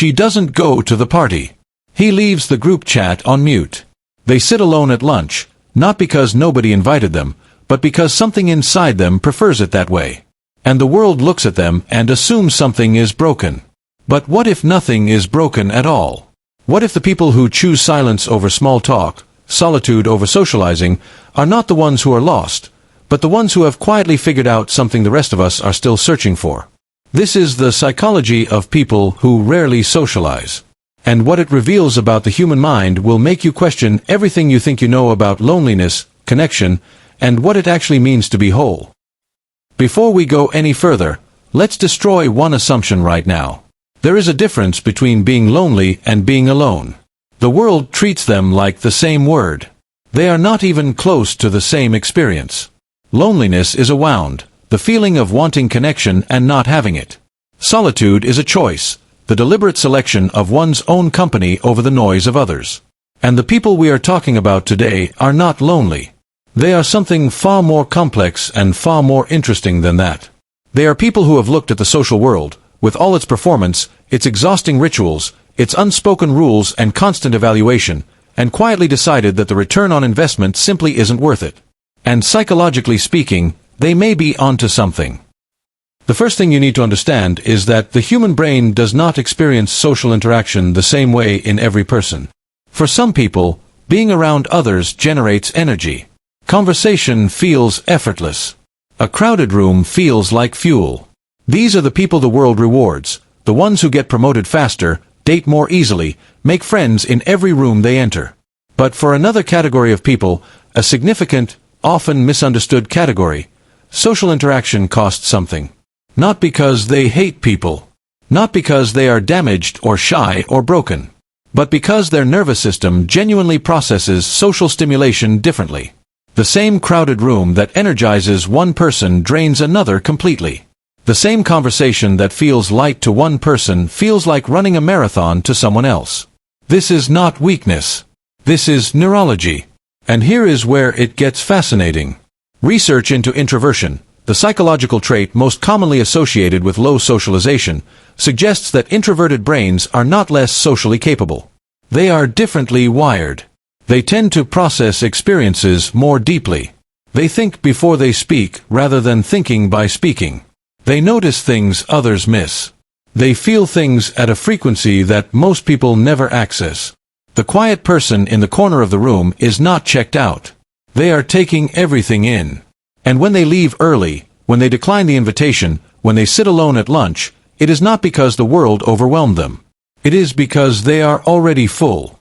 She doesn't go to the party. He leaves the group chat on mute. They sit alone at lunch, not because nobody invited them, but because something inside them prefers it that way. And the world looks at them and assumes something is broken. But what if nothing is broken at all? What if the people who choose silence over small talk, solitude over socializing, are not the ones who are lost, but the ones who have quietly figured out something the rest of us are still searching for? This is the psychology of people who rarely socialize. And what it reveals about the human mind will make you question everything you think you know about loneliness, connection, and what it actually means to be whole. Before we go any further, let's destroy one assumption right now. There is a difference between being lonely and being alone. The world treats them like the same word. They are not even close to the same experience. Loneliness is a wound, the feeling of wanting connection and not having it. Solitude is a choice, the deliberate selection of one's own company over the noise of others. And the people we are talking about today are not lonely. They are something far more complex and far more interesting than that. They are people who have looked at the social world, with all its performance, its exhausting rituals, its unspoken rules and constant evaluation, and quietly decided that the return on investment simply isn't worth it. And psychologically speaking, they may be onto something. The first thing you need to understand is that the human brain does not experience social interaction the same way in every person. For some people, being around others generates energy. Conversation feels effortless. A crowded room feels like fuel. These are the people the world rewards, the ones who get promoted faster, date more easily, make friends in every room they enter. But for another category of people, a significant, often misunderstood category, social interaction costs something. Not because they hate people. Not because they are damaged or shy or broken. But because their nervous system genuinely processes social stimulation differently. The same crowded room that energizes one person drains another completely. The same conversation that feels light to one person feels like running a marathon to someone else. This is not weakness. This is neurology. And here is where it gets fascinating. Research into introversion, the psychological trait most commonly associated with low socialization, suggests that introverted brains are not less socially capable. They are differently wired. They tend to process experiences more deeply. They think before they speak rather than thinking by speaking. They notice things others miss. They feel things at a frequency that most people never access. The quiet person in the corner of the room is not checked out. They are taking everything in. And when they leave early, when they decline the invitation, when they sit alone at lunch, it is not because the world overwhelmed them. It is because they are already full.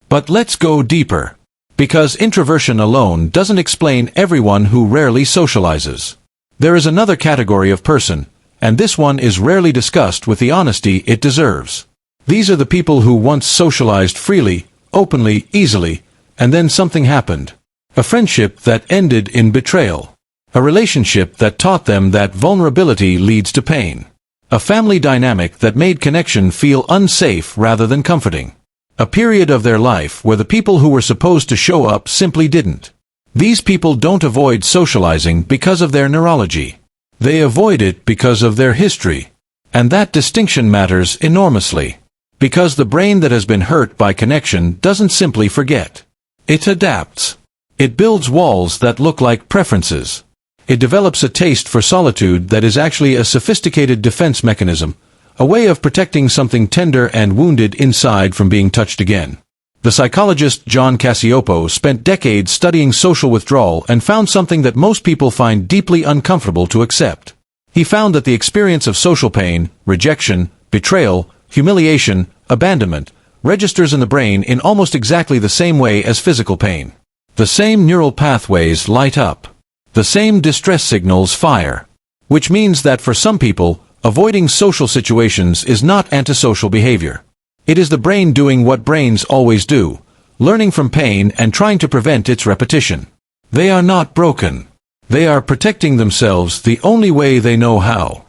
But let's go deeper. Because introversion alone doesn't explain everyone who rarely socializes. There is another category of person, and this one is rarely discussed with the honesty it deserves. These are the people who once socialized freely, openly, easily, and then something happened. A friendship that ended in betrayal. A relationship that taught them that vulnerability leads to pain. A family dynamic that made connection feel unsafe rather than comforting. A period of their life where the people who were supposed to show up simply didn't. These people don't avoid socializing because of their neurology. They avoid it because of their history. And that distinction matters enormously. Because the brain that has been hurt by connection doesn't simply forget. It adapts. It builds walls that look like preferences. It develops a taste for solitude that is actually a sophisticated defense mechanism, a way of protecting something tender and wounded inside from being touched again. The psychologist John Cacioppo spent decades studying social withdrawal and found something that most people find deeply uncomfortable to accept. He found that the experience of social pain, rejection, betrayal, humiliation, abandonment, registers in the brain in almost exactly the same way as physical pain. The same neural pathways light up. The same distress signals fire. Which means that for some people, avoiding social situations is not antisocial behavior. It is the brain doing what brains always do, learning from pain and trying to prevent its repetition. They are not broken. They are protecting themselves the only way they know how.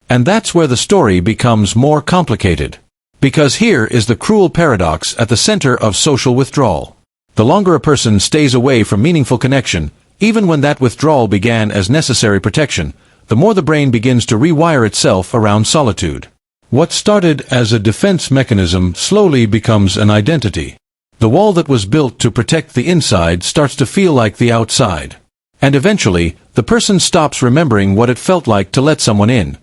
And that's where the story becomes more complicated. Because here is the cruel paradox at the center of social withdrawal. The longer a person stays away from meaningful connection, even when that withdrawal began as necessary protection, the more the brain begins to rewire itself around solitude. What started as a defense mechanism slowly becomes an identity. The wall that was built to protect the inside starts to feel like the outside. And eventually, the person stops remembering what it felt like to let someone in.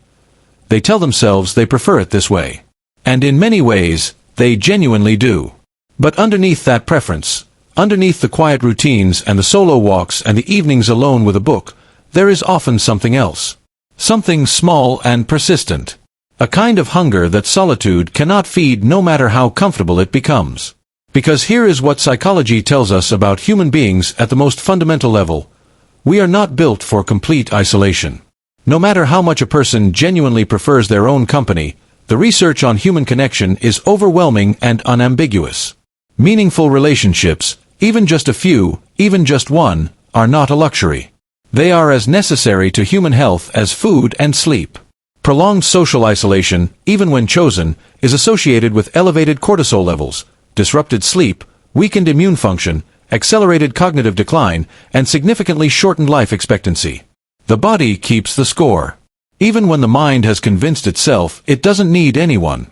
They tell themselves they prefer it this way. And in many ways, they genuinely do. But underneath that preference, underneath the quiet routines and the solo walks and the evenings alone with a book, there is often something else. Something small and persistent. A kind of hunger that solitude cannot feed no matter how comfortable it becomes. Because here is what psychology tells us about human beings at the most fundamental level. We are not built for complete isolation. No matter how much a person genuinely prefers their own company, the research on human connection is overwhelming and unambiguous. Meaningful relationships, even just a few, even just one, are not a luxury. They are as necessary to human health as food and sleep. Prolonged social isolation, even when chosen, is associated with elevated cortisol levels, disrupted sleep, weakened immune function, accelerated cognitive decline, and significantly shortened life expectancy. The body keeps the score. Even when the mind has convinced itself it doesn't need anyone.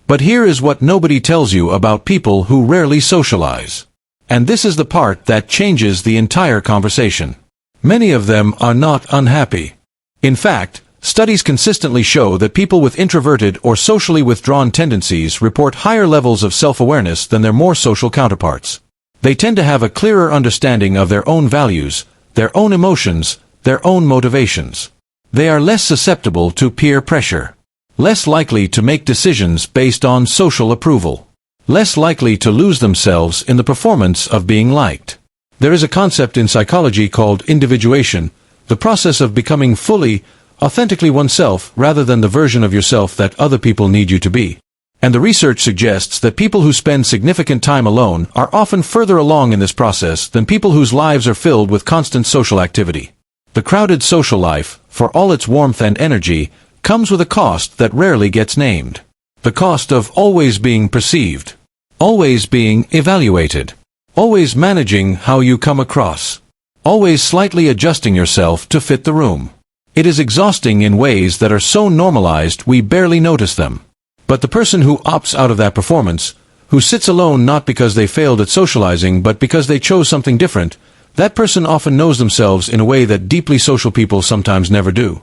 But here is what nobody tells you about people who rarely socialize. And this is the part that changes the entire conversation. Many of them are not unhappy. In fact, studies consistently show that people with introverted or socially withdrawn tendencies report higher levels of self-awareness than their more social counterparts. They tend to have a clearer understanding of their own values, their own emotions, their own motivations. They are less susceptible to peer pressure. Less likely to make decisions based on social approval. Less likely to lose themselves in the performance of being liked. There is a concept in psychology called individuation, the process of becoming fully, authentically oneself rather than the version of yourself that other people need you to be. And the research suggests that people who spend significant time alone are often further along in this process than people whose lives are filled with constant social activity. The crowded social life, for all its warmth and energy, comes with a cost that rarely gets named. The cost of always being perceived. Always being evaluated. Always managing how you come across. Always slightly adjusting yourself to fit the room. It is exhausting in ways that are so normalized we barely notice them. But the person who opts out of that performance, who sits alone not because they failed at socializing but because they chose something different, that person often knows themselves in a way that deeply social people sometimes never do.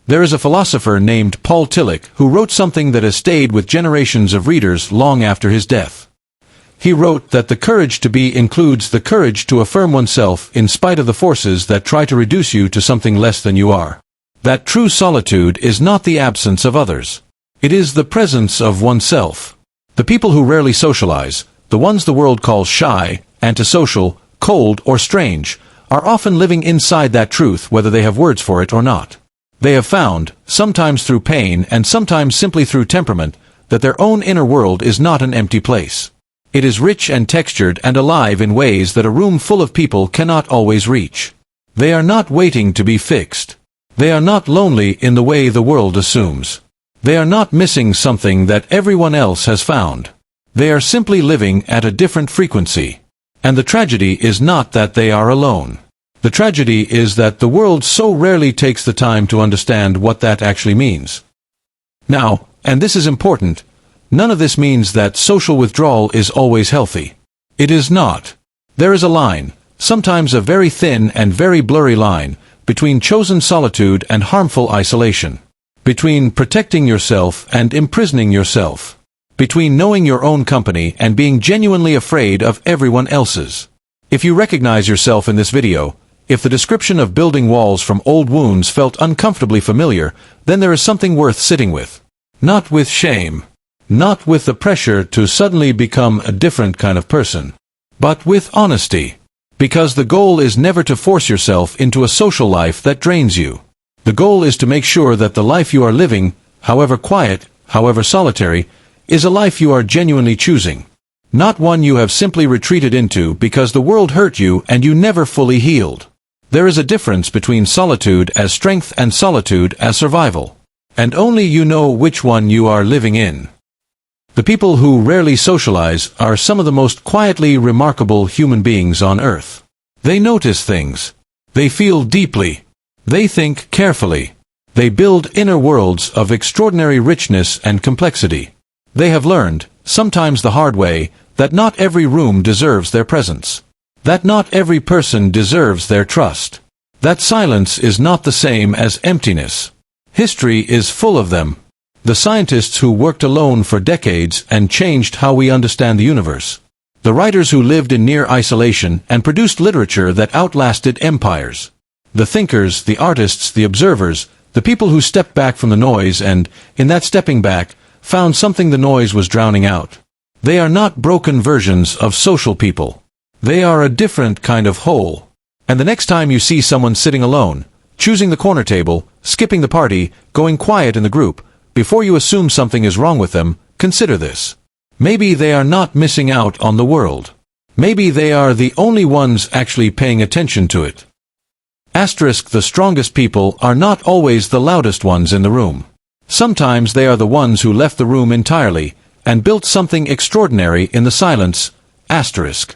There is a philosopher named Paul Tillich who wrote something that has stayed with generations of readers long after his death. He wrote that the courage to be includes the courage to affirm oneself in spite of the forces that try to reduce you to something less than you are. That true solitude is not the absence of others. It is the presence of oneself. The people who rarely socialize, the ones the world calls shy, antisocial, cold, or strange, are often living inside that truth whether they have words for it or not. They have found, sometimes through pain and sometimes simply through temperament, that their own inner world is not an empty place. It is rich and textured and alive in ways that a room full of people cannot always reach. They are not waiting to be fixed. They are not lonely in the way the world assumes. They are not missing something that everyone else has found. They are simply living at a different frequency. And the tragedy is not that they are alone. The tragedy is that the world so rarely takes the time to understand what that actually means. Now, and this is important, none of this means that social withdrawal is always healthy. It is not. There is a line, sometimes a very thin and very blurry line, between chosen solitude and harmful isolation. Between protecting yourself and imprisoning yourself. Between knowing your own company and being genuinely afraid of everyone else's. If you recognize yourself in this video, if the description of building walls from old wounds felt uncomfortably familiar, then there is something worth sitting with. Not with shame. Not with the pressure to suddenly become a different kind of person. But with honesty. Because the goal is never to force yourself into a social life that drains you. The goal is to make sure that the life you are living, however quiet, however solitary, is a life you are genuinely choosing. Not one you have simply retreated into because the world hurt you and you never fully healed. There is a difference between solitude as strength and solitude as survival. And only you know which one you are living in. The people who rarely socialize are some of the most quietly remarkable human beings on earth. They notice things. They feel deeply. They think carefully. They build inner worlds of extraordinary richness and complexity. They have learned, sometimes the hard way, that not every room deserves their presence. That not every person deserves their trust. That silence is not the same as emptiness. History is full of them. The scientists who worked alone for decades and changed how we understand the universe. The writers who lived in near isolation and produced literature that outlasted empires. The thinkers, the artists, the observers, the people who stepped back from the noise and, in that stepping back, found something the noise was drowning out. They are not broken versions of social people. They are a different kind of whole. And the next time you see someone sitting alone, choosing the corner table, skipping the party, going quiet in the group, before you assume something is wrong with them, consider this. Maybe they are not missing out on the world. Maybe they are the only ones actually paying attention to it. Asterisk, the strongest people are not always the loudest ones in the room. Sometimes they are the ones who left the room entirely and built something extraordinary in the silence. Asterisk.